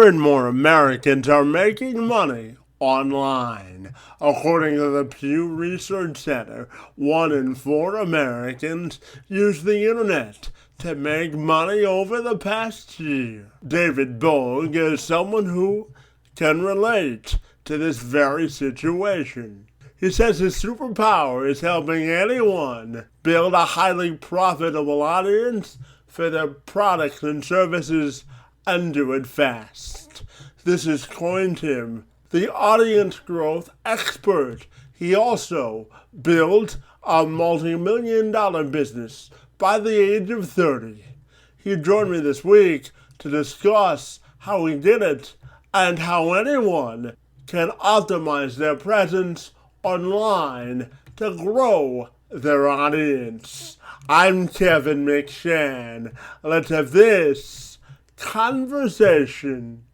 and more Americans are making money online. According to the Pew Research Center, 1 in 4 Americans use the internet to make money over the past year. David Bogue is someone who can relate to this very situation. He says his superpower is helping anyone build a highly profitable audience for their products and services and do it fast. This has coined him the audience growth expert. He also built a multi-million-dollar business by the age of 30. He joined me this week to discuss how he did it and how anyone can optimize their presence online to grow their audience. I'm Kevin McShann. Let's have this conversation.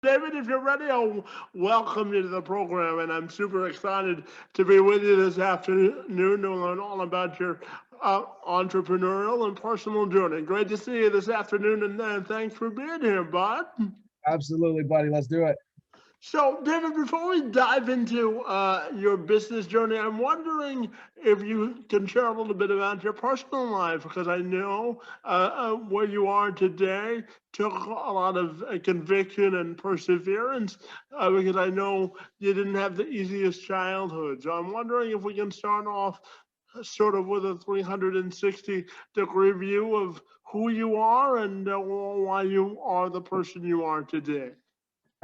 David, if you're ready, I'll welcome you to the program, and I'm super excited to be with you this afternoon to learn all about your entrepreneurial and personal journey. Great to see you this afternoon, and thanks for being here, bud. Absolutely, buddy. Let's do it. So, David, before we dive into your business journey, I'm wondering if you can share a little bit about your personal life, because I know where you are today took a lot of conviction and perseverance, because I know you didn't have the easiest childhood. So, I'm wondering if we can start off sort of with a 360-degree view of who you are and why you are the person you are today.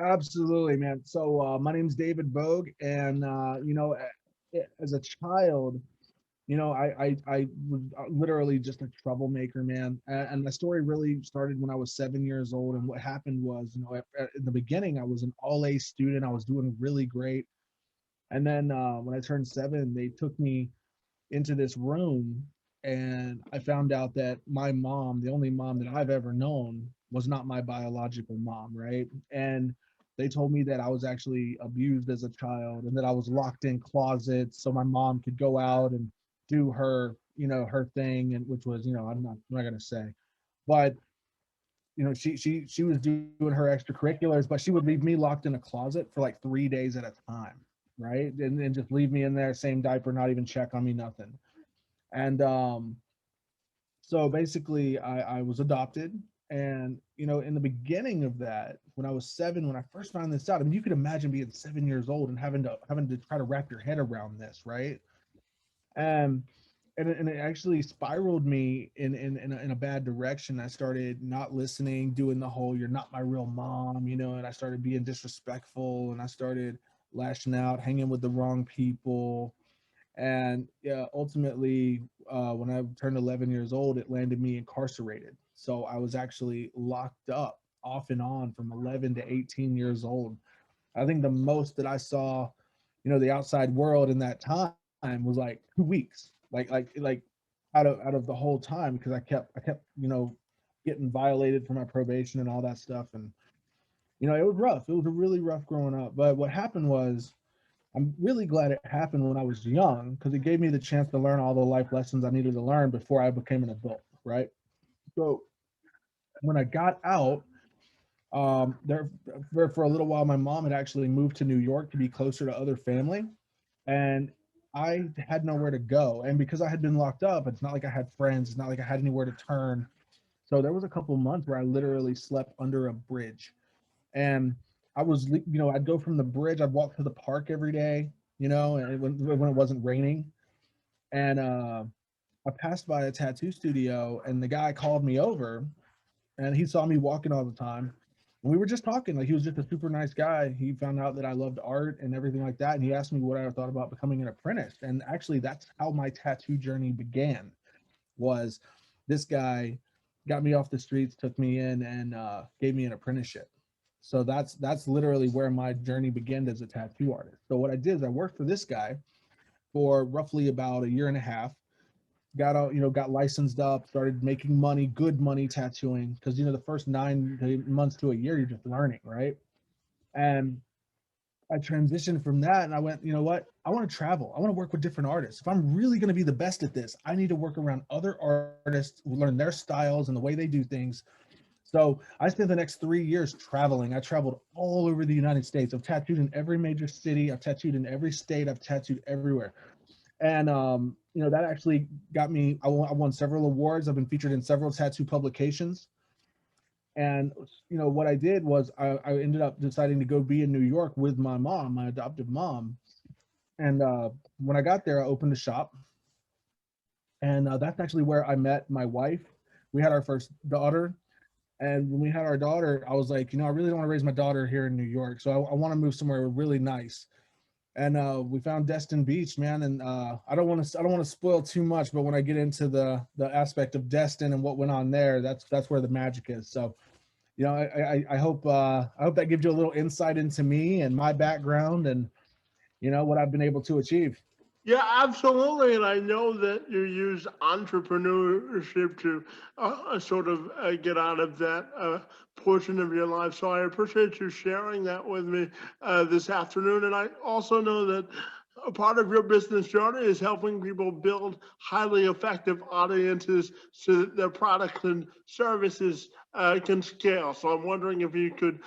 Absolutely, man. So my name's David Bogue, and as a child, I was literally just a troublemaker, man. And the story really started when I was 7 years old. And what happened was, in the beginning, I was an all A student. I was doing really great. And then when I turned 7, they took me into this room, and I found out that my mom, the only mom that I've ever known, was not my biological mom, right? And they told me that I was actually abused as a child and that I was locked in closets so my mom could go out and do her, her thing, and which was, I'm not gonna say, but she was doing her extracurriculars, but she would leave me locked in a closet for like 3 days at a time, right? And just leave me in there, same diaper, not even check on me, nothing. And so basically I was adopted. And in the beginning of that, when I was 7, when I first found this out, I mean, you could imagine being 7 years old and having to try to wrap your head around this, right? And and it actually spiraled me in a bad direction. I started not listening, doing the whole "you're not my real mom," and I started being disrespectful, and I started lashing out, hanging with the wrong people. And yeah, ultimately, when I turned 11 years old, it landed me incarcerated. So I was actually locked up off and on from 11 to 18 years old. I think the most that I saw, the outside world in that time was like 2 weeks, like out of the whole time, because I kept getting violated for my probation and all that stuff. And it was rough. It was a really rough growing up. But what happened was, I'm really glad it happened when I was young, because it gave me the chance to learn all the life lessons I needed to learn before I became an adult, right? So when I got out, there for a little while, my mom had actually moved to New York to be closer to other family, and I had nowhere to go. And because I had been locked up, it's not like I had friends. It's not like I had anywhere to turn. So there was a couple months where I literally slept under a bridge. And I'd go from the bridge, I'd walk to the park every day, and when it wasn't raining. And I passed by a tattoo studio, and the guy called me over, and he saw me walking all the time. And we were just talking. Like, he was just a super nice guy. He found out that I loved art and everything like that. And he asked me what I thought about becoming an apprentice. And actually, that's how my tattoo journey began. Was this guy got me off the streets, took me in, and gave me an apprenticeship. So that's literally where my journey began as a tattoo artist. So what I did is I worked for this guy for roughly about a year and a half. Got out, got licensed up, started making money, good money tattooing, because the first 9 months to a year you're just learning, right? And I transitioned from that, and I went, you know what? I want to travel. I want to work with different artists. If I'm really going to be the best at this, I need to work around other artists, learn their styles and the way they do things. So I spent the next 3 years traveling. I traveled all over the United States. I've tattooed in every major city. I've tattooed in every state. I've tattooed everywhere. And, that actually got me, I won several awards. I've been featured in several tattoo publications. And, what I did was I ended up deciding to go be in New York with my mom, my adoptive mom. And when I got there, I opened a shop. And that's actually where I met my wife. We had our first daughter. And when we had our daughter, I was like, I really don't want to raise my daughter here in New York. So I want to move somewhere really nice. And we found Destin Beach, man. And I don't want to spoil too much, but when I get into the aspect of Destin and what went on there, that's where the magic is. So, I hope that gives you a little insight into me and my background and what I've been able to achieve. Yeah, absolutely. And I know that you use entrepreneurship to sort of get out of that portion of your life. So I appreciate you sharing that with me this afternoon. And I also know that a part of your business journey is helping people build highly effective audiences so that their products and services can scale. So I'm wondering if you could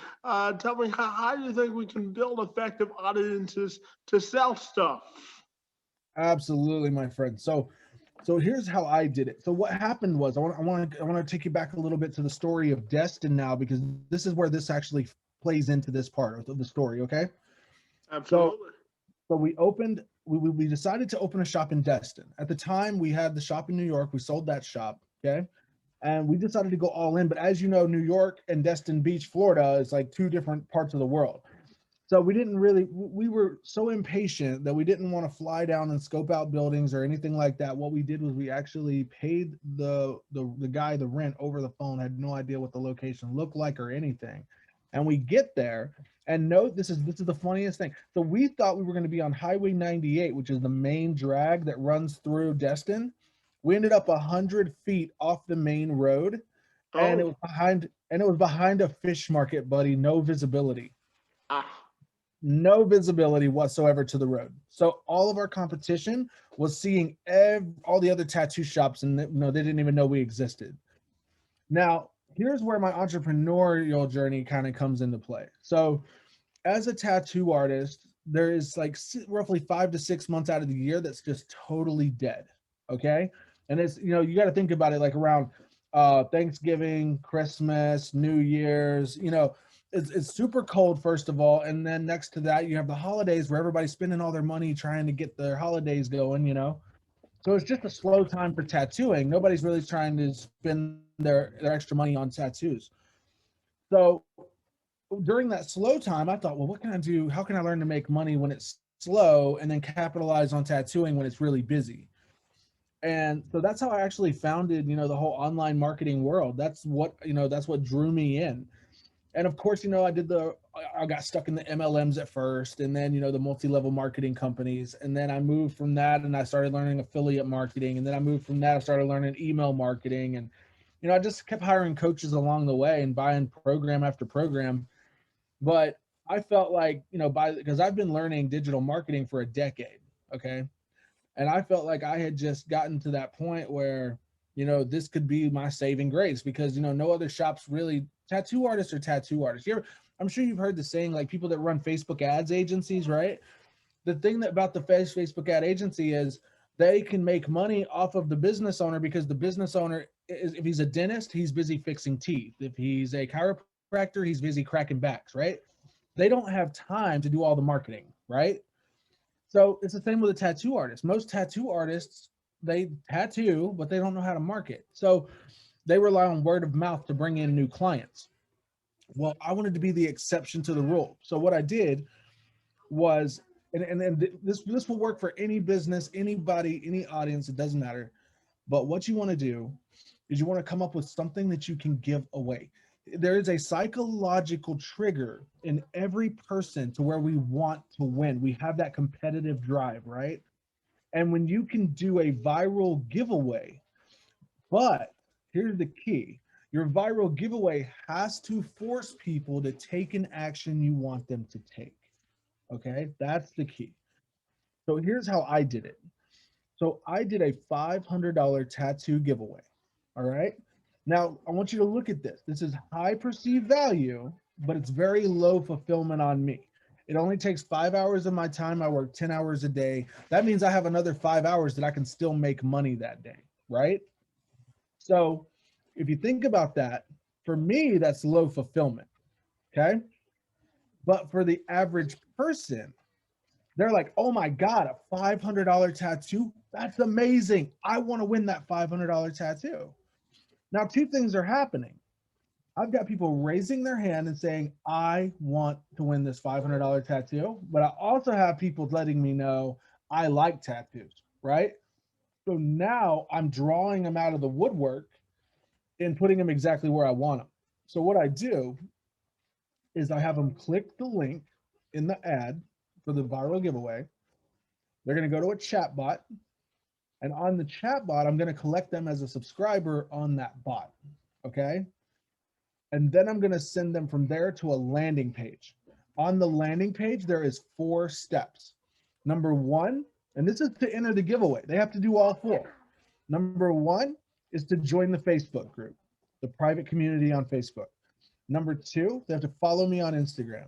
tell me how you think we can build effective audiences to sell stuff. Absolutely, my friend. So here's how I did it. So what happened was I want to take you back a little bit to the story of Destin now, because this is where this actually plays into this part of the story. Okay. So Absolutely. so we decided to open a shop in Destin. At the time, we had the shop in New York. We sold that shop. Okay. And we decided to go all in. But as you know, New York and Destin Beach, Florida is like two different parts of the world. So we were so impatient that we didn't want to fly down and scope out buildings or anything like that. What we did was we actually paid the guy the rent over the phone, had no idea what the location looked like or anything. And we get there, and note, this is the funniest thing. So we thought we were going to be on Highway 98, which is the main drag that runs through Destin. We ended up 100 feet off the main road, and it Oh, was behind a fish market, buddy. No visibility. ah, No visibility whatsoever to the road. So all of our competition was seeing all the other tattoo shops, and they didn't even know we existed. Now, here's where my entrepreneurial journey kind of comes into play. So as a tattoo artist, there is like roughly 5 to 6 months out of the year that's just totally dead. Okay. And it's, you got to think about it like around Thanksgiving, Christmas, New Year's, it's super cold, first of all. And then next to that, you have the holidays where everybody's spending all their money trying to get their holidays going. So it's just a slow time for tattooing. Nobody's really trying to spend their extra money on tattoos. So during that slow time, I thought, well, what can I do? How can I learn to make money when it's slow and then capitalize on tattooing when it's really busy? And so that's how I actually founded, the whole online marketing world. That's what drew me in. And of course, I got stuck in the MLMs at first, and then, the multi-level marketing companies. And then I moved from that and I started learning affiliate marketing. And then I moved from that, I started learning email marketing. And, I just kept hiring coaches along the way and buying program after program. But I felt like, because I've been learning digital marketing for a decade. Okay. And I felt like I had just gotten to that point where, this could be my saving grace, because, no other shops really, tattoo artists are tattoo artists. I'm sure you've heard the saying, like, people that run Facebook ads agencies, right? The thing about the Facebook ad agency is they can make money off of the business owner, because the business owner if he's a dentist, he's busy fixing teeth. If he's a chiropractor, he's busy cracking backs, right? They don't have time to do all the marketing, right? So it's the same with a tattoo artist. Most tattoo artists, they tattoo, but they don't know how to market. So they rely on word of mouth to bring in new clients. Well, I wanted to be the exception to the rule. So what I did was, and this will work for any business, anybody, any audience, it doesn't matter. But what you want to do is you want to come up with something that you can give away. There is a psychological trigger in every person to where we want to win. We have that competitive drive, right? And when you can do a viral giveaway, but here's the key, your viral giveaway has to force people to take an action you want them to take. Okay, that's the key. So here's how I did it. So I did a $500 tattoo giveaway. All right. Now I want you to look at this. This is high perceived value, but it's very low fulfillment on me. It only takes 5 hours of my time. I work 10 hours a day. That means I have another 5 hours that I can still make money that day. Right. So if you think about that, for me, that's low fulfillment. Okay. But for the average person, they're like, oh my God, a $500 tattoo? That's amazing. I want to win that $500 tattoo. Now, two things are happening. I've got people raising their hand and saying, I want to win this $500 tattoo. But I also have people letting me know I like tattoos, right? So now I'm drawing them out of the woodwork and putting them exactly where I want them. So what I do is I have them click the link in the ad for the viral giveaway. They're going to go to a chat bot. And on the chat bot, I'm going to collect them as a subscriber on that bot. Okay. And then I'm going to send them from there to a landing page. On the landing page, there is 4 steps. Number 1, and this is to enter the giveaway. They have to do all 4. Number 1 is to join the Facebook group, the private community on Facebook. Number 2, they have to follow me on Instagram.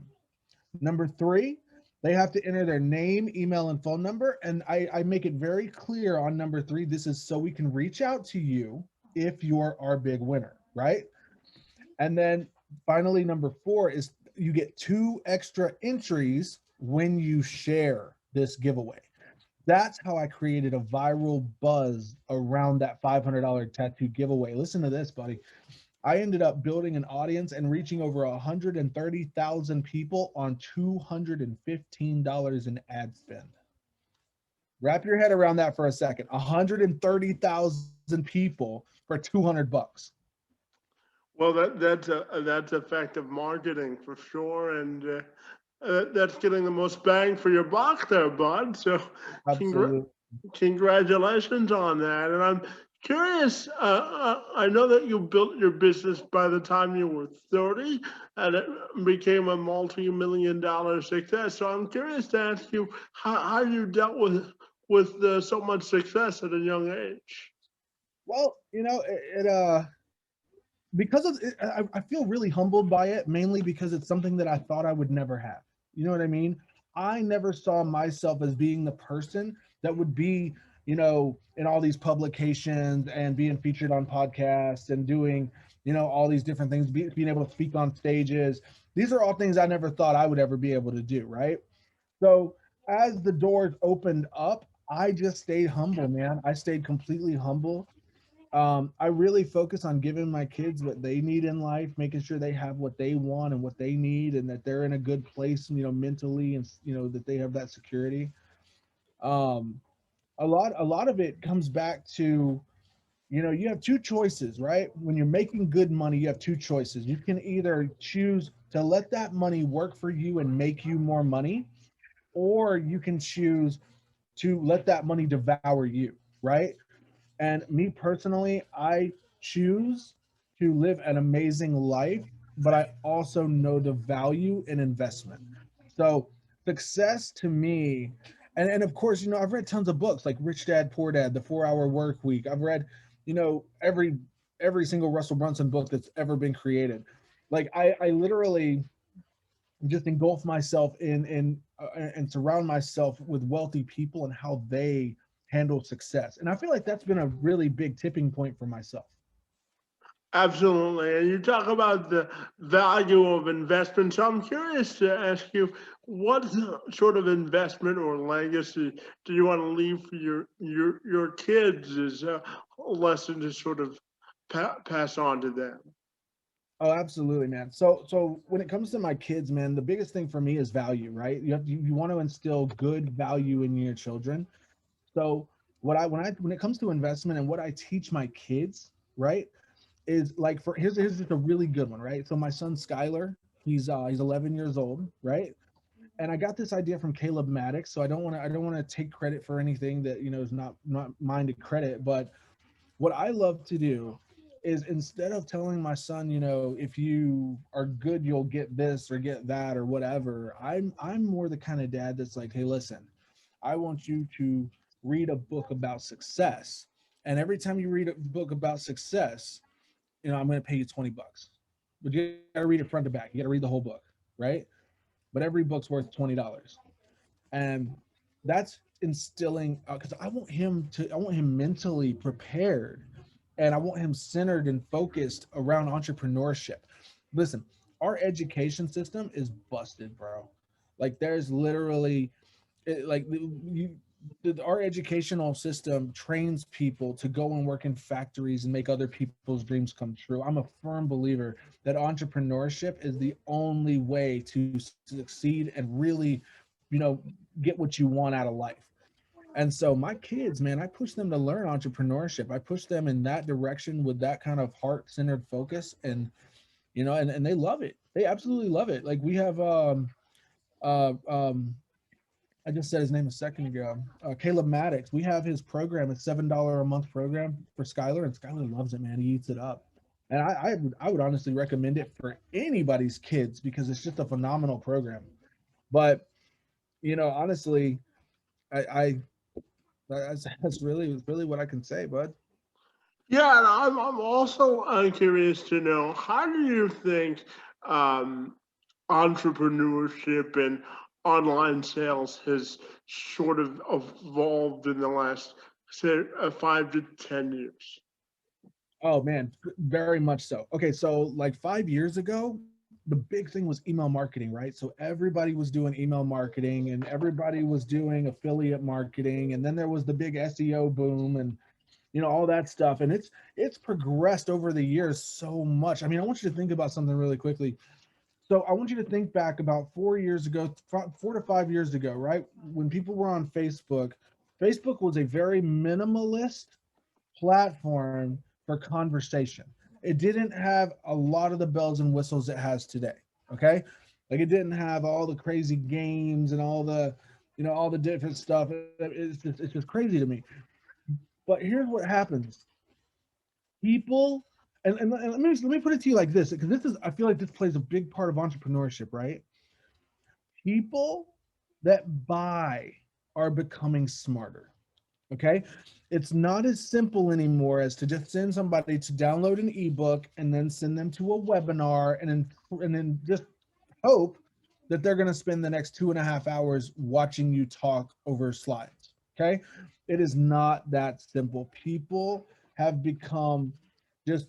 Number 3, they have to enter their name, email, and phone number. And I make it very clear on number 3, this is so we can reach out to you if you're our big winner, right? And then finally, number 4 is you get 2 extra entries when you share this giveaway. That's how I created a viral buzz around that $500 tattoo giveaway. Listen to this, buddy. I ended up building an audience and reaching over 130,000 people on $215 in ad spend. Wrap your head around that for a second. 130,000 people for $200. Well, that's effective marketing for sure, and that's getting the most bang for your buck there, bud. So, Absolutely. congratulations on that. And I'm curious. I know that you built your business by the time you were 30, and it became a multi-million-dollar success. So I'm curious to ask you how you dealt with so much success at a young age. Well, because of it, I feel really humbled by it, mainly because it's something that I thought I would never have. You know what I mean? I never saw myself as being the person that would be, in all these publications and being featured on podcasts and doing, all these different things, being able to speak on stages. These are all things I never thought I would ever be able to do, right? So as the doors opened up, I just stayed humble, man. I stayed completely humble. I really focus on giving my kids what they need in life, making sure they have what they want and what they need, and that they're in a good place, mentally, and that they have that security. Um, a lot of it comes back to, you have 2 choices, right? When you're making good money, you have 2 choices. You can either choose to let that money work for you and make you more money, or you can choose to let that money devour you, right? And me personally, I choose to live an amazing life, but I also know the value in investment. So success to me, and of course, I've read tons of books like Rich Dad, Poor Dad, The 4 Hour Work Week. I've read, every single Russell Brunson book that's ever been created. Like I literally just engulf myself in and surround myself with wealthy people and how they handle success. And I feel like that's been a really big tipping point for myself. Absolutely. And you talk about the value of investment. So I'm curious to ask you, what sort of investment or legacy do you want to leave for your kids as a lesson to sort of pass on to them? Oh, absolutely, man. So when it comes to my kids, man, the biggest thing for me is value, right? You want to instill good value in your children. So when it comes to investment and what I teach my kids, right, is like for here's just a really good one, right? So my son Skylar, he's 11 years old, right? And I got this idea from Caleb Maddox. So I don't want to take credit for anything that is not mine to credit, but what I love to do is instead of telling my son, if you are good, you'll get this or get that or whatever. I'm more the kind of dad that's like, hey, listen, I want you to read a book about success. And every time you read a book about success, I'm going to pay you $20. But you got to read it front to back. You got to read the whole book, right? But every book's worth $20. And that's instilling because I want him mentally prepared, and I want him centered and focused around entrepreneurship. Listen, our education system is busted, bro. Like there's literally like you our educational system trains people to go and work in factories and make other people's dreams come true. I'm a firm believer that entrepreneurship is the only way to succeed and really, get what you want out of life. And so my kids, man, I push them to learn entrepreneurship. I push them in that direction with that kind of heart-centered focus, and and they love it. They absolutely love it. Like we have uh um I just said his name a second ago. Caleb Maddox. We have his program, a $7 a month program for Skylar, and Skylar loves it, man. He eats it up. And I would honestly recommend it for anybody's kids because it's just a phenomenal program. But honestly, I that's really what I can say, bud. Yeah, and I'm also curious to know, how do you think um, entrepreneurship and online sales has sort of evolved in the last, say, 5 to 10 years? Oh man, very much so. Okay, so like 5 years ago, the big thing was email marketing, right? So everybody was doing email marketing and everybody was doing affiliate marketing, and then there was the big SEO boom and all that stuff. And it's progressed over the years so much. I mean, I want you to think about something really quickly. So I want you to think back about 4 years ago, 4 to 5 years ago, right? When people were on Facebook, Facebook was a very minimalist platform for conversation. It didn't have a lot of the bells and whistles it has today. Okay. Like it didn't have all the crazy games and all the different stuff. It's just crazy to me. But here's what happens. People, and let me put it to you like this, because I feel like this plays a big part of entrepreneurship, right? People that buy are becoming smarter. Okay. It's not as simple anymore as to just send somebody to download an ebook and then send them to a webinar and then just hope that they're going to spend the next 2.5 hours watching you talk over slides. Okay. It is not that simple. People have become just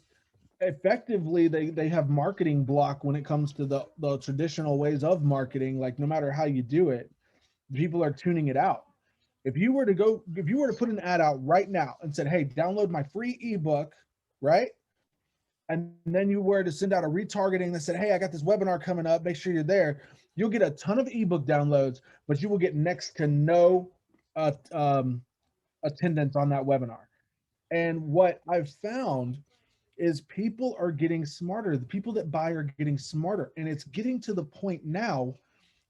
effectively they have marketing block when it comes to the traditional ways of marketing. Like no matter how you do it, people are tuning it out. If you were to put an ad out right now and said, hey, download my free ebook, right? And then you were to send out a retargeting that said, hey, I got this webinar coming up, make sure you're there, you'll get a ton of ebook downloads, but you will get next to no uh, um, attendance on that webinar. And what I've found is people are getting smarter. The people that buy are getting smarter. And it's getting to the point now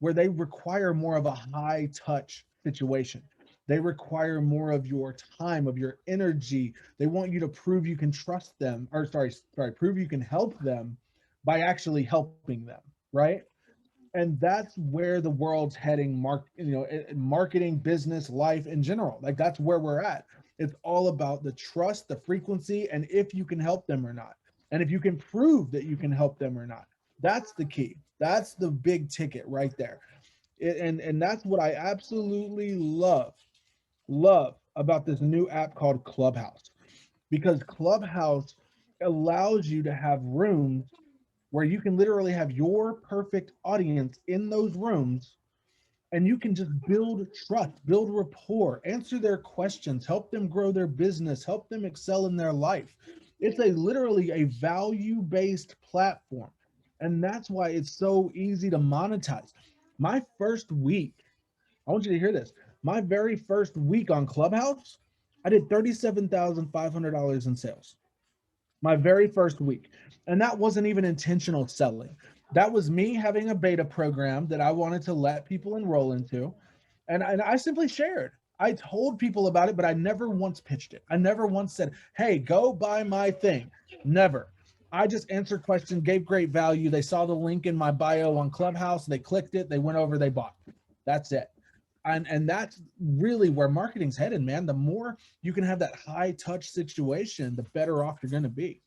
where they require more of a high touch situation. They require more of your time, of your energy. They want you to prove you can trust them, or prove you can help them by actually helping them, right? And that's where the world's heading, marketing, business, life in general. Like that's where we're at. It's all about the trust, the frequency, and if you can help them or not, and if you can prove that you can help them or not. That's the key. That's the big ticket right there. And that's what I absolutely love about this new app called Clubhouse, because Clubhouse allows you to have rooms where you can literally have your perfect audience in those rooms, and you can just build trust, build rapport, answer their questions, help them grow their business, help them excel in their life. It's a literally a value-based platform. And that's why it's so easy to monetize. My first week, I want you to hear this. My very first week on Clubhouse, I did $37,500 in sales. My very first week. And that wasn't even intentional selling. That was me having a beta program that I wanted to let people enroll into. And I simply shared. I told people about it, but I never once pitched it. I never once said, hey, go buy my thing. Never. I just answered questions, gave great value. They saw the link in my bio on Clubhouse. They clicked it. They went over, they bought. That's it. And that's really where marketing's headed, man. The more you can have that high touch situation, the better off you're going to be.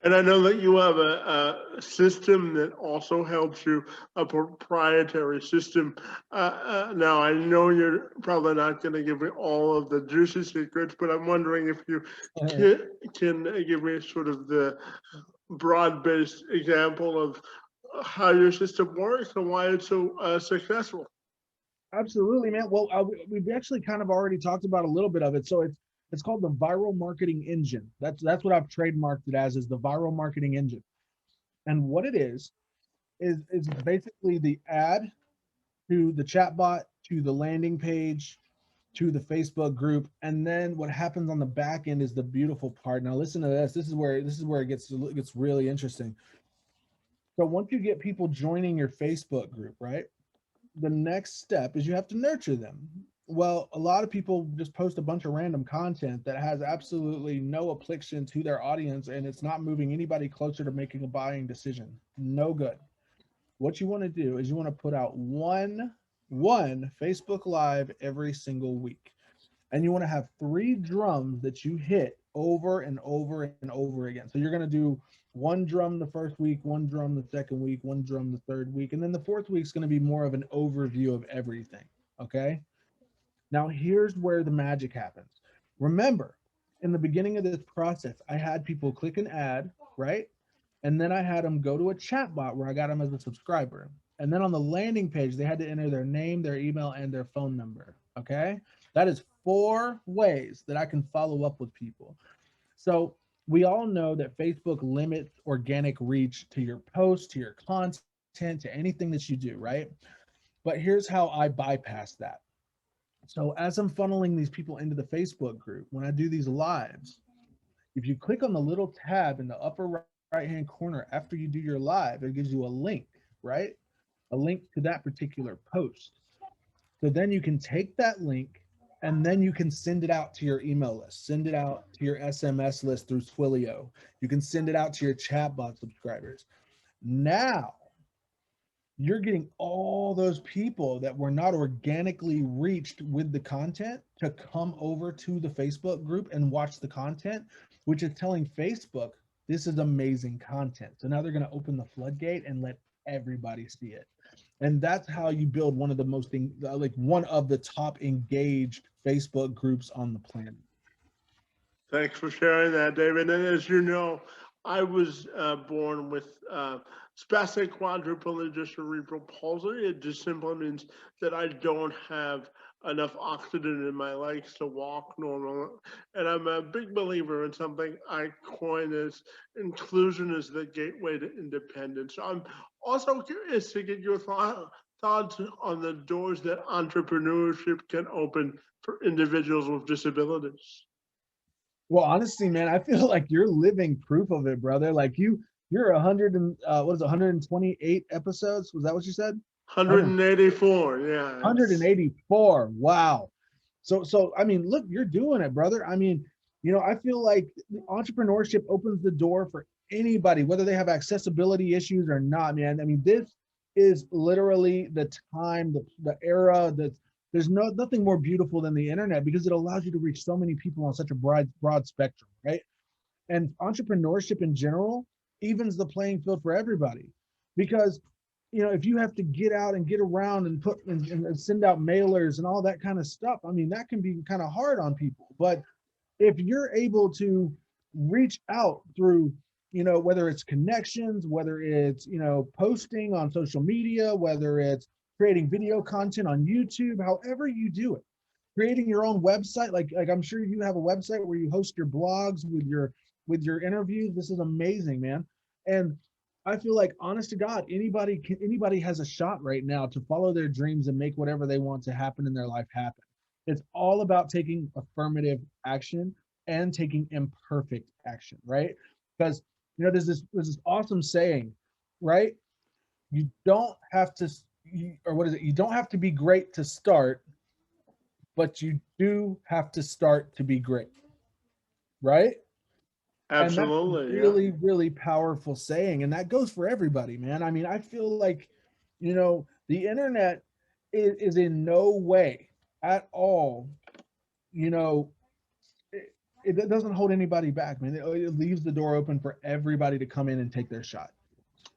And I know that you have a system that also helps you, a proprietary system. Now, I know you're probably not going to give me all of the juicy secrets, but I'm wondering if you can give me sort of the broad-based example of how your system works and why it's so successful. Absolutely, man. Well, we've actually kind of already talked about a little bit of it. So it's called the viral marketing engine. That's what I've trademarked it as, is the viral marketing engine. And what it is basically the ad to the chatbot, to the landing page, to the Facebook group, and then what happens on the back end is the beautiful part. Now listen to this. This is where it gets really interesting. So once you get people joining your Facebook group, right? The next step is you have to nurture them. Well, a lot of people just post a bunch of random content that has absolutely no application to their audience, and it's not moving anybody closer to making a buying decision. No good. What you want to do is you want to put out one Facebook Live every single week. And you want to have 3 drums that you hit over and over and over again. So you're going to do one drum the first week, one drum the second week, one drum the third week, and then the fourth week is going to be more of an overview of everything. Okay. Now here's where the magic happens. Remember, in the beginning of this process, I had people click an ad, right? And then I had them go to a chat bot where I got them as a subscriber. And then on the landing page, they had to enter their name, their email, and their phone number. Okay. That is 4 ways that I can follow up with people. So we all know that Facebook limits organic reach to your posts, to your content, to anything that you do, right? But here's how I bypass that. So as I'm funneling these people into the Facebook group, when I do these lives, if you click on the little tab in the upper right-hand corner after you do your live, it gives you a link, right? A link to that particular post. So then you can take that link and then you can send it out to your email list, send it out to your SMS list through Twilio. You can send it out to your chatbot subscribers. Now you're getting all those people that were not organically reached with the content to come over to the Facebook group and watch the content, which is telling Facebook, this is amazing content. So now they're going to open the floodgate and let everybody see it. And that's how you build one of the most, like one of the top engaged Facebook groups on the planet. Thanks for sharing that, David. And as you know, I was born with spastic quadriplegia cerebral palsy. It just simply means that I don't have enough oxygen in my legs to walk normal. And I'm a big believer in something I coin as inclusion is the gateway to independence. So I'm also curious to get your thoughts on the doors that entrepreneurship can open for individuals with disabilities. Well, honestly, man, I feel like you're living proof of it, brother. Like you're 100 and what is it, 128 episodes? Was that what you said? 184, yeah. 184. Wow. So I mean, look, you're doing it, brother. I mean, I feel like entrepreneurship opens the door for anybody, whether they have accessibility issues or not, man. I mean, this is literally the time, the era that there's nothing more beautiful than the internet, because it allows you to reach so many people on such a broad spectrum, right? And entrepreneurship in general evens the playing field for everybody, because if you have to get out and get around and put and send out mailers and all that kind of stuff, I mean, that can be kind of hard on people. But if you're able to reach out through, whether it's connections, whether it's, posting on social media, whether it's creating video content on YouTube, however you do it, creating your own website. Like I'm sure you have a website where you host your blogs with your interviews. This is amazing, man. And I feel like, honest to God, anybody has a shot right now to follow their dreams and make whatever they want to happen in their life happen. It's all about taking affirmative action and taking imperfect action, right? Because there's this awesome saying, right? You don't have to, or what is it? You don't have to be great to start, but you do have to start to be great, right? And that's a Absolutely, yeah. really, really powerful saying. And that goes for everybody, man. I mean, I feel like, the internet is in no way at all, you know, it doesn't hold anybody back, man. It leaves the door open for everybody to come in and take their shot.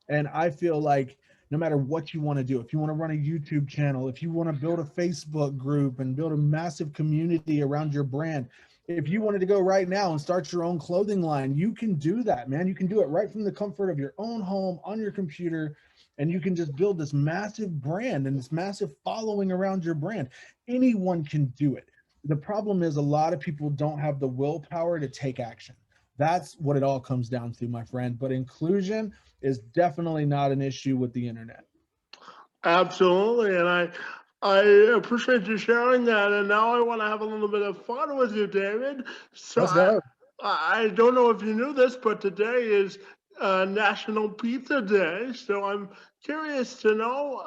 And I feel like no matter what you want to do, if you want to run a YouTube channel, if you want to build a Facebook group and build a massive community around your brand, if you wanted to go right now and start your own clothing line, you can do that, man. You can do it right from the comfort of your own home on your computer, and you can just build this massive brand and this massive following around your brand. Anyone can do it. The problem is a lot of people don't have the willpower to take action. That's what it all comes down to, my friend. But inclusion is definitely not an issue with the internet. Absolutely, and I appreciate you sharing that. And now I want to have a little bit of fun with you, David. So Let's go. I don't know if you knew this, but today is National Pizza Day. So I'm curious to know,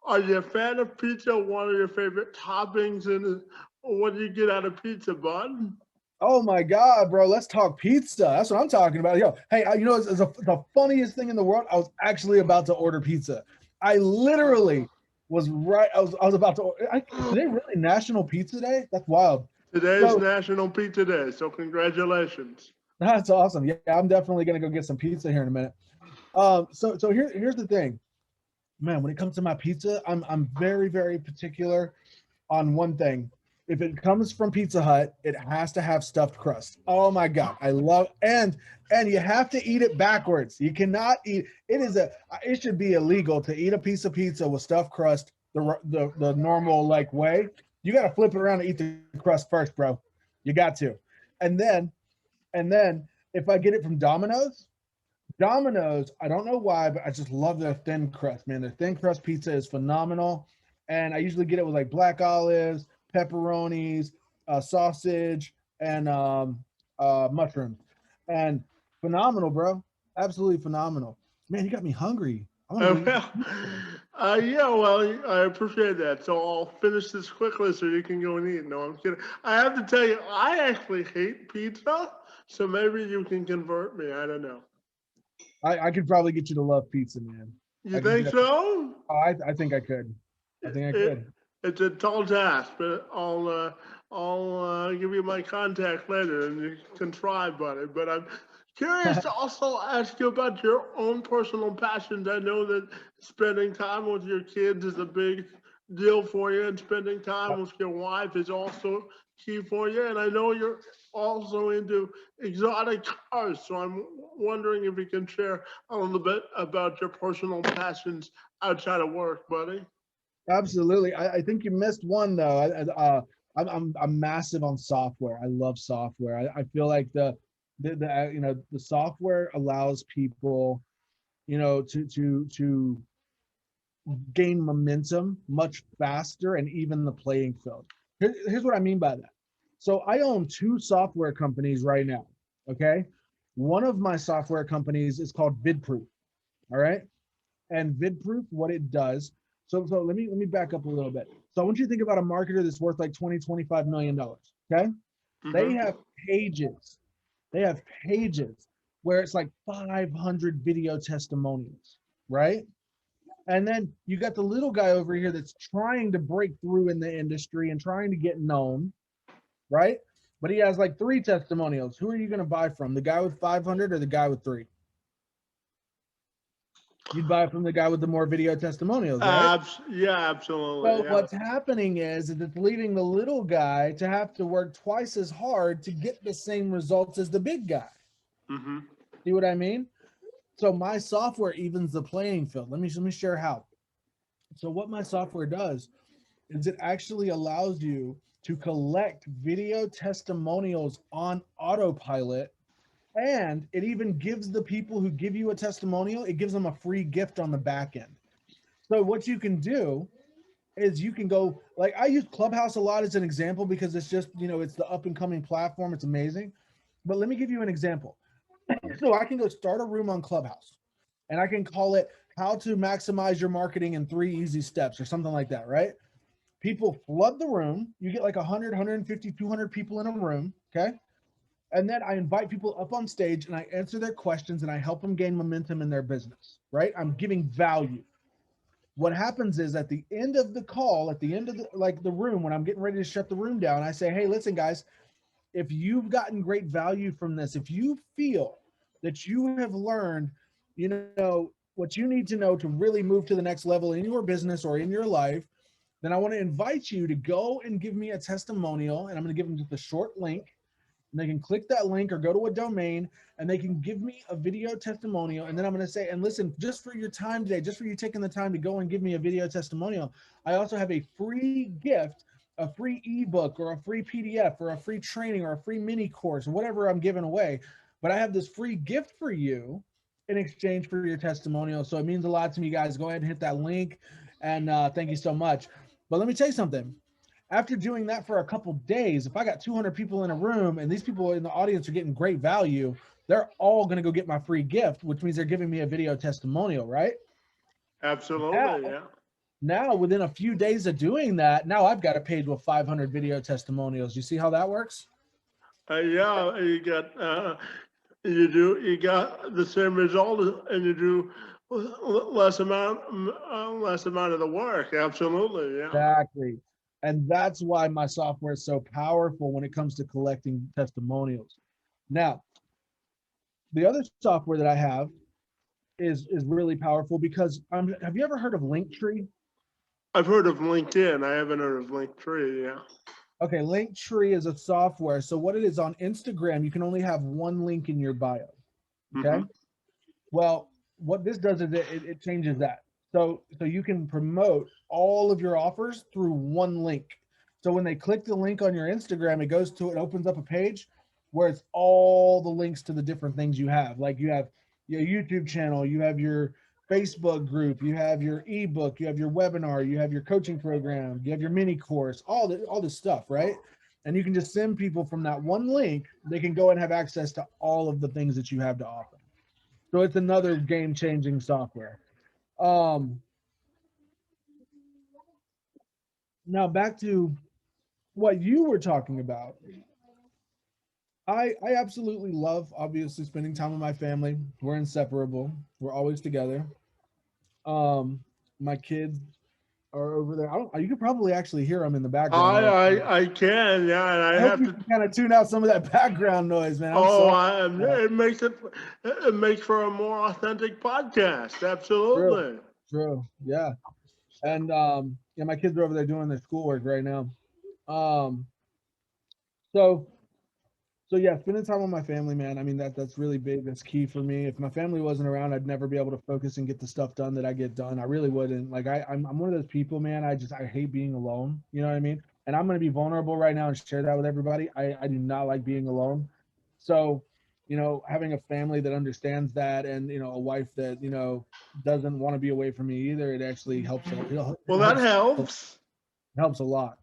are you a fan of pizza? What are your favorite toppings, and what do you get out of pizza, bud? Oh my God, bro. Let's talk pizza. That's what I'm talking about. Yo, hey, it's the funniest thing in the world. I was actually about to order pizza. I literally was right. I was about to. Today really National Pizza Day? That's wild. Today is So National Pizza Day, so congratulations. that's awesome. Yeah, I'm definitely gonna go get some pizza here in a minute. So here's the thing, man. When it comes to my pizza, I'm very, very particular on one thing. If it comes from Pizza Hut, it has to have stuffed crust. Oh my God, I love and you have to eat it backwards. You cannot eat it should be illegal to eat a piece of pizza with stuffed crust the normal like way. You got to flip it around and eat the crust first, bro. You got to. And then if I get it from Domino's, I don't know why, but I just love their thin crust, man. Their thin crust pizza is phenomenal. And I usually get it with like black olives, pepperonis, sausage, and mushrooms. And phenomenal, bro. Absolutely phenomenal. Man, you got me hungry. I want to go eat. Well, yeah, well, I appreciate that. So I'll finish this quickly so you can go and eat. No, I'm kidding. I have to tell you, I actually hate pizza, so maybe you can convert me. I don't know. I could probably get you to love pizza, man. You think so? I think I could. I think I It, could. it's a tall task, but I'll give you my contact later, and you can try, buddy. But I'm curious to also ask you about your own personal passions. I know that spending time with your kids is a big deal for you, and spending time with your wife is also key for you. And I know you're also into exotic cars, so I'm wondering if you can share a little bit about your personal passions outside of work, buddy. Absolutely. I think you missed one though. I'm massive on software. I love software. I feel like the software allows people, to gain momentum much faster and even the playing field. Here's what I mean by that. So I own two software companies right now. Okay. One of my software companies is called VidProof. All right. And VidProof, what it does. So let me back up a little bit. So I want you to think about a marketer that's worth like 20, $25 million. Okay. They Hmm. have pages. They have pages where it's like 500 video testimonials, right? And then you got the little guy over here that's trying to break through in the industry and trying to get known, right? But he has like three testimonials. Who are you going to buy from? The guy with 500 or the guy with three? You'd buy it from the guy with the more video testimonials, right? Yeah, absolutely. So Yeah. what's happening is it's leaving the little guy to have to work twice as hard to get the same results as the big guy. Mm-hmm. See what I mean? So my software evens the playing field. Let me share how. So what my software does is it actually allows you to collect video testimonials on autopilot, and it even gives the people who give you a testimonial, it gives them a free gift on the back end. So what you can do is you can go, like, I use Clubhouse a lot as an example because it's just, it's the up and coming platform. It's amazing. But let me give you an example. So I can go start a room on Clubhouse and I can call it how to maximize your marketing in 3 easy steps or something like that, right? People flood the room. You get like 100, 150, 200 people in a room, okay? And then I invite people up on stage and I answer their questions and I help them gain momentum in their business, right? I'm giving value. What happens is at the end of the call, at the end of the room, when I'm getting ready to shut the room down, I say, hey, listen, guys, if you've gotten great value from this, if you feel that you have learned, what you need to know to really move to the next level in your business or in your life, then I want to invite you to go and give me a testimonial. And I'm going to give them just a short link. And they can click that link or go to a domain and they can give me a video testimonial. And then I'm going to say, and listen, just for your time today, just for you taking the time to go and give me a video testimonial, I also have a free gift, a free ebook or a free PDF or a free training or a free mini course, whatever I'm giving away. But I have this free gift for you in exchange for your testimonial. So it means a lot to me, guys. Go ahead and hit that link. And thank you so much. But let me tell you something. After doing that for a couple days, if I got 200 people in a room and these people in the audience are getting great value, they're all going to go get my free gift, which means they're giving me a video testimonial, right? Absolutely. Yeah. Now, within a few days of doing that, now I've got a page with 500 video testimonials. You see how that works? Yeah, you got the same result and you do less amount of the work. Absolutely. Yeah. Exactly. And that's why my software is so powerful when it comes to collecting testimonials. Now, the other software that I have is really powerful because have you ever heard of Linktree? I've heard of LinkedIn. I haven't heard of Linktree. Yeah. Okay, Linktree is a software. So what it is on Instagram, you can only have one link in your bio. Okay. Mm-hmm. Well, what this does is it changes that. So you can promote all of your offers through one link. So when they click the link on your Instagram, it opens up a page where it's all the links to the different things you have. Like you have your YouTube channel, you have your Facebook group, you have your ebook, you have your webinar, you have your coaching program, you have your mini course, all this stuff, right? And you can just send people from that one link. They can go and have access to all of the things that you have to offer. So it's another game-changing software. Now back to what you were talking about. I absolutely love, obviously, spending time with my family. We're inseparable. We're always together. My kids are over there. You could probably actually hear them in the background. I can, yeah, and I hope you can kind of tune out some of that background noise, man. It makes for a more authentic podcast. Absolutely. True. Yeah. And my kids are over there doing their schoolwork right now. So yeah, spending time with my family, man. I mean, that's really big. That's key for me. If my family wasn't around, I'd never be able to focus and get the stuff done that I get done. I really wouldn't. Like I'm one of those people, man. I hate being alone. You know what I mean? And I'm going to be vulnerable right now and share that with everybody. I do not like being alone. So, having a family that understands that, and a wife that doesn't want to be away from me either, it actually helps. That helps. It helps a lot.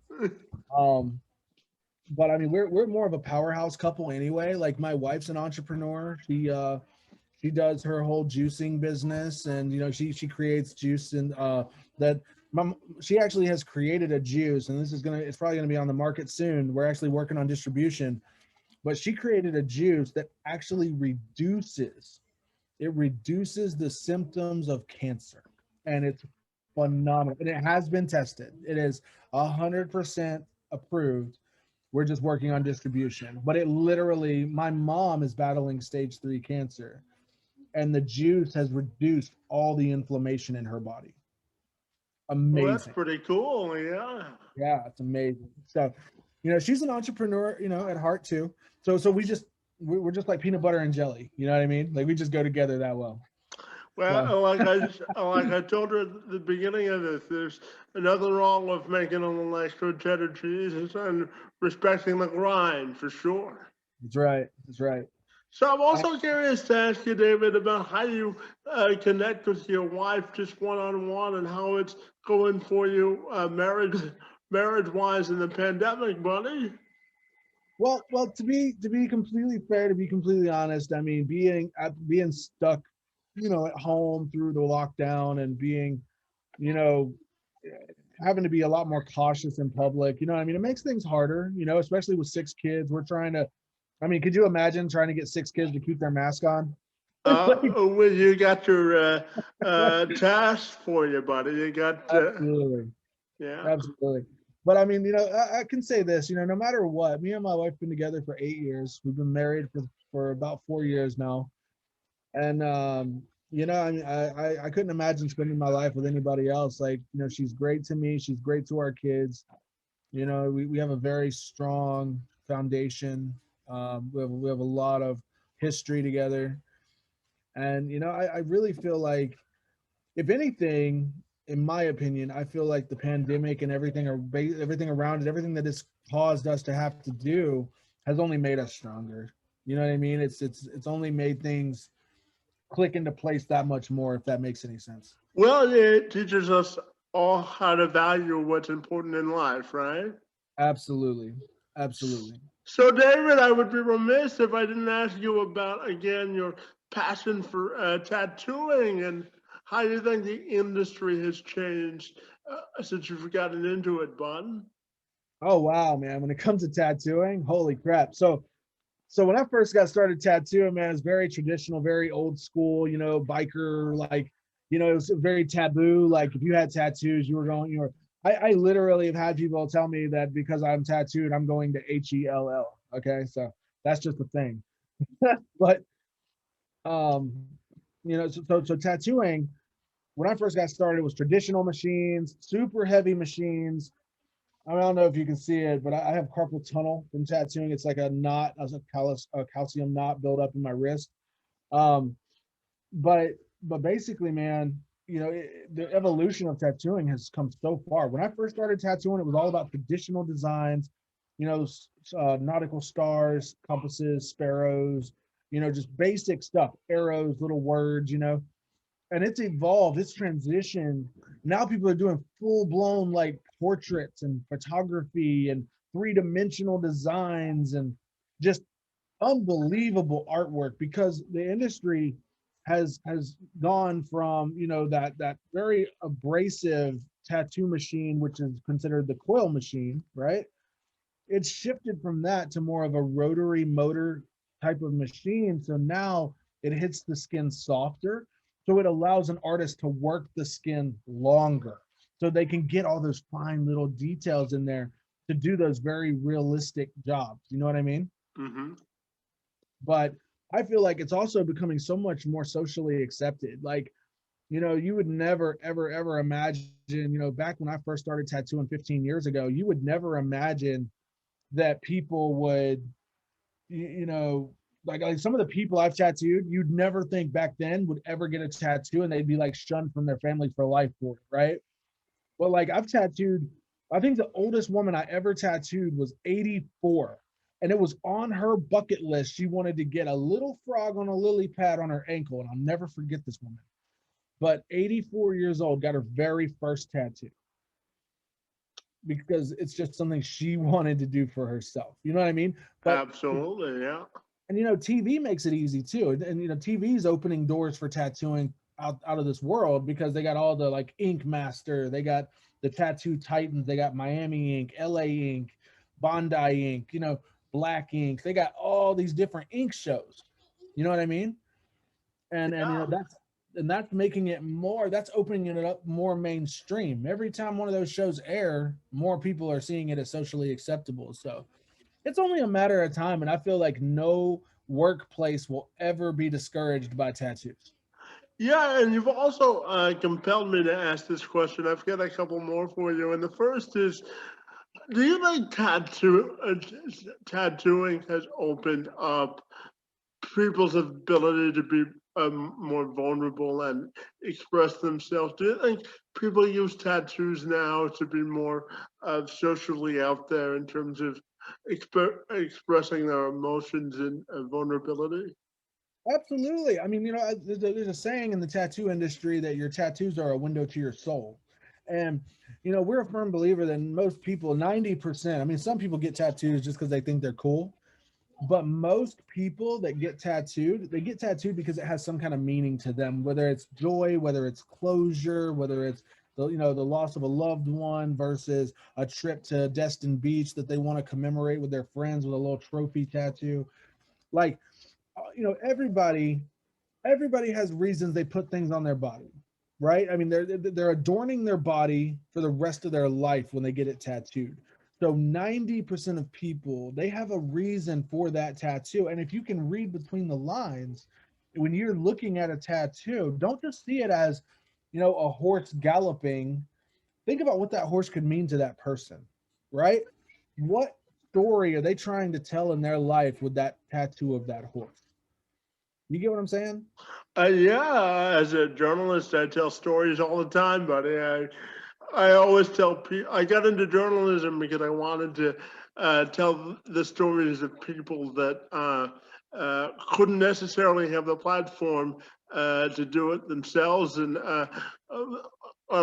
But I mean, we're more of a powerhouse couple anyway. Like my wife's an entrepreneur. She does her whole juicing business, and she creates juice, and she actually has created a juice, and it's probably gonna be on the market soon. We're actually working on distribution, but she created a juice that actually reduces the symptoms of cancer, and it's phenomenal. And it has been tested. It is 100% approved. We're just working on distribution. But it literally, my mom is battling stage 3 cancer. and the juice has reduced all the inflammation in her body. Well, that's Amazing. pretty cool. Yeah. Yeah, it's amazing. So, she's an entrepreneur, at heart too. So we're just like peanut butter and jelly. You know what I mean? Like we just go together that well. So Well, like I told her at the beginning of this, there's nothing wrong with making a little extra cheddar cheese and respecting the grind for sure. that's right. That's right. So I'm Uh, also curious to ask you, David, about how you connect with your wife just one on one, and how it's going for you, marriage wise in the pandemic, buddy. well, to be completely fair, to be completely honest, I mean, being stuck, at home through the lockdown and being, you know, having to be a lot more cautious in public. You know what I mean? It makes things harder, especially with six kids. We're trying to, I mean, could you imagine trying to get six kids to keep their mask on? Like, Well, you got your task for you, buddy. You got, absolutely. yeah. Absolutely. But I mean, I can say this, no matter what, me and my wife been together for 8 years. We've been married for about 4 years now. And I mean, I couldn't imagine spending my life with anybody else. Like, she's great to me. She's great to our kids. We have a very strong foundation. We have a lot of history together. And I really feel like, if anything, in my opinion, I feel like the pandemic and everything around it, everything that it's caused us to have to do, has only made us stronger. You know what I mean? It's only made things click into place that much more, if that makes any sense. Well, it teaches us all how to value what's important in life, right? Absolutely. Absolutely. So, David, I would be remiss if I didn't ask you about, again, your passion for tattooing and how you think the industry has changed since you've gotten into it, bud. Oh wow, man. When it comes to tattooing, holy crap. So when I first got started tattooing, man, it's very traditional, very old school, biker, like, it was very taboo. Like if you had tattoos, I literally have had people tell me that because I'm tattooed, I'm going to HELL. Okay. So that's just the thing. But, so tattooing, when I first got started, it was traditional machines, super heavy machines. I don't know if you can see it, but I have carpal tunnel from tattooing. It's like a knot, a calcium knot built up in my wrist. Um, but basically, man, the evolution of tattooing has come so far. When I first started tattooing, it was all about traditional designs, nautical stars, compasses, sparrows, just basic stuff, arrows, little words, and it's evolved, it's transitioned. Now people are doing full blown like portraits and photography and three-dimensional designs and just unbelievable artwork, because the industry has gone from that very abrasive tattoo machine, which is considered the coil machine, right? It's shifted from that to more of a rotary motor type of machine. So now it hits the skin softer. So it allows an artist to work the skin longer, so they can get all those fine little details in there to do those very realistic jobs. You know what I mean? Hmm. But I feel like it's also becoming so much more socially accepted. Like, you would never, ever, ever imagine, back when I first started tattooing 15 years ago, you would never imagine that people would, you know, like some of the people I've tattooed, you'd never think back then would ever get a tattoo, and they'd be like shunned from their family for life for it, right? Well, like I've tattooed, I think the oldest woman I ever tattooed was 84. And it was on her bucket list. She wanted to get a little frog on a lily pad on her ankle. And I'll never forget this woman. But 84 years old, got her very first tattoo, because it's just something she wanted to do for herself. You know what I mean? But Absolutely, yeah. and TV makes it easy too. And TV is opening doors for tattooing out of this world, because they got all the like Ink Master, they got the Tattoo Titans, they got Miami Ink, LA Ink, Bondi Ink, Black Ink. They got all these different ink shows. You know what I mean? And Yeah. that's making it more, that's opening it up more mainstream. Every time one of those shows air, more people are seeing it as socially acceptable. So it's only a matter of time, and I feel like no workplace will ever be discouraged by tattoos. Yeah, and you've also compelled me to ask this question. I've got a couple more for you. And the first is, do you think tattooing has opened up people's ability to be more vulnerable and express themselves? Do you think people use tattoos now to be more socially out there in terms of expressing their emotions and vulnerability? Absolutely. I mean, there's a saying in the tattoo industry that your tattoos are a window to your soul. And, we're a firm believer that most people, 90%, I mean, some people get tattoos just because they think they're cool. But most people that get tattooed, they get tattooed because it has some kind of meaning to them, whether it's joy, whether it's closure, whether it's the loss of a loved one versus a trip to Destin Beach that they want to commemorate with their friends with a little trophy tattoo. Like, everybody has reasons they put things on their body, right? I mean, they're adorning their body for the rest of their life when they get it tattooed. So 90% of people, they have a reason for that tattoo. And if you can read between the lines, when you're looking at a tattoo, don't just see it as, a horse galloping. Think about what that horse could mean to that person, right? What story are they trying to tell in their life with that tattoo of that horse? You get what I'm saying? Yeah, as a journalist, I tell stories all the time, buddy. I always tell people I got into journalism because I wanted to tell the stories of people that couldn't necessarily have the platform to do it themselves. And our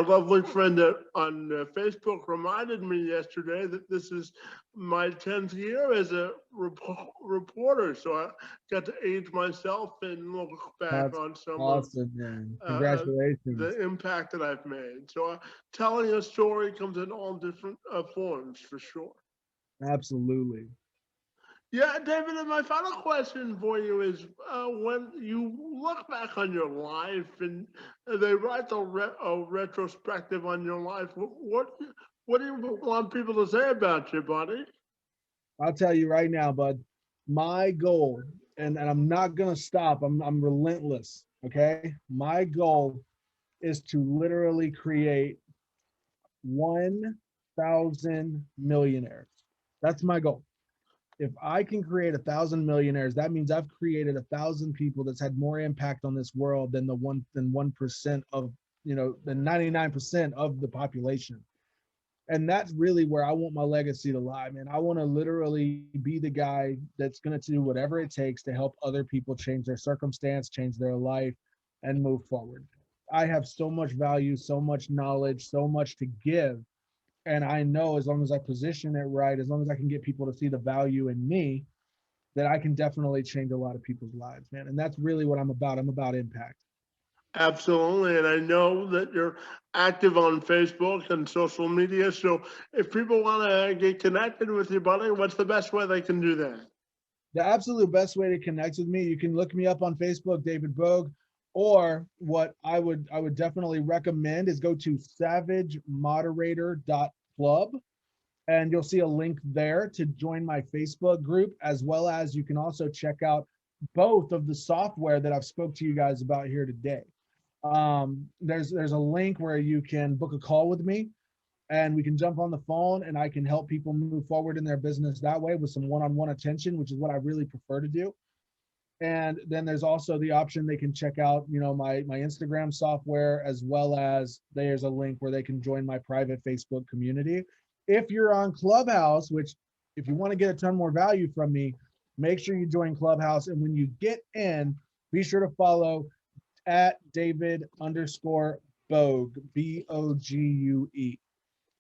lovely friend on Facebook reminded me yesterday that this is my 10th year as a reporter. So I got to age myself and look back That's on some of awesome, man. uh, Congratulations. the impact that I've made. So telling a story comes in all different forms for sure. Absolutely. Yeah, David, and my final question for you is when you look back on your life and they write a retrospective on your life, what do you want people to say about you, buddy? I'll tell you right now, bud, my goal, and I'm not gonna stop, I'm relentless. Okay. My goal is to literally create 1,000 millionaires. That's my goal. If I can create 1,000 millionaires, that means I've created 1,000 people that's had more impact on this world than the 1% of the 99% of the population. And that's really where I want my legacy to lie, man. I want to literally be the guy that's going to do whatever it takes to help other people change their circumstance, change their life, and move forward. I have so much value, so much knowledge, so much to give. And I know as long as I position it right, as long as I can get people to see the value in me, that I can definitely change a lot of people's lives, man. And that's really what I'm about. I'm about impact. Absolutely. And I know that you're active on Facebook and social media. So if people want to get connected with you, buddy, what's the best way they can do that? The absolute best way to connect with me, you can look me up on Facebook, David Bogue, or what I would definitely recommend is go to savagemoderator.club, and you'll see a link there to join my Facebook group, as well as you can also check out both of the software that I've spoke to you guys about here today. There's a link where you can book a call with me and we can jump on the phone and I can help people move forward in their business that way with some one-on-one attention, which is what I really prefer to do. And then there's also the option they can check out, my Instagram software, as well as there's a link where they can join my private Facebook community. If you're on Clubhouse, which if you want to get a ton more value from me, make sure you join Clubhouse. And when you get in, be sure to follow at David_Bogue, Bogue. I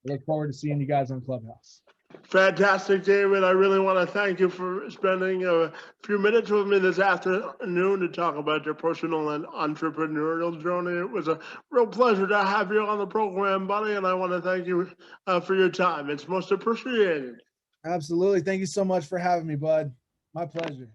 look forward to seeing you guys on Clubhouse. Fantastic, David. I really want to thank you for spending a few minutes with me this afternoon to talk about your personal and entrepreneurial journey. It was a real pleasure to have you on the program, buddy, and I want to thank you for your time. It's most appreciated. Absolutely. Thank you so much for having me, bud. My pleasure.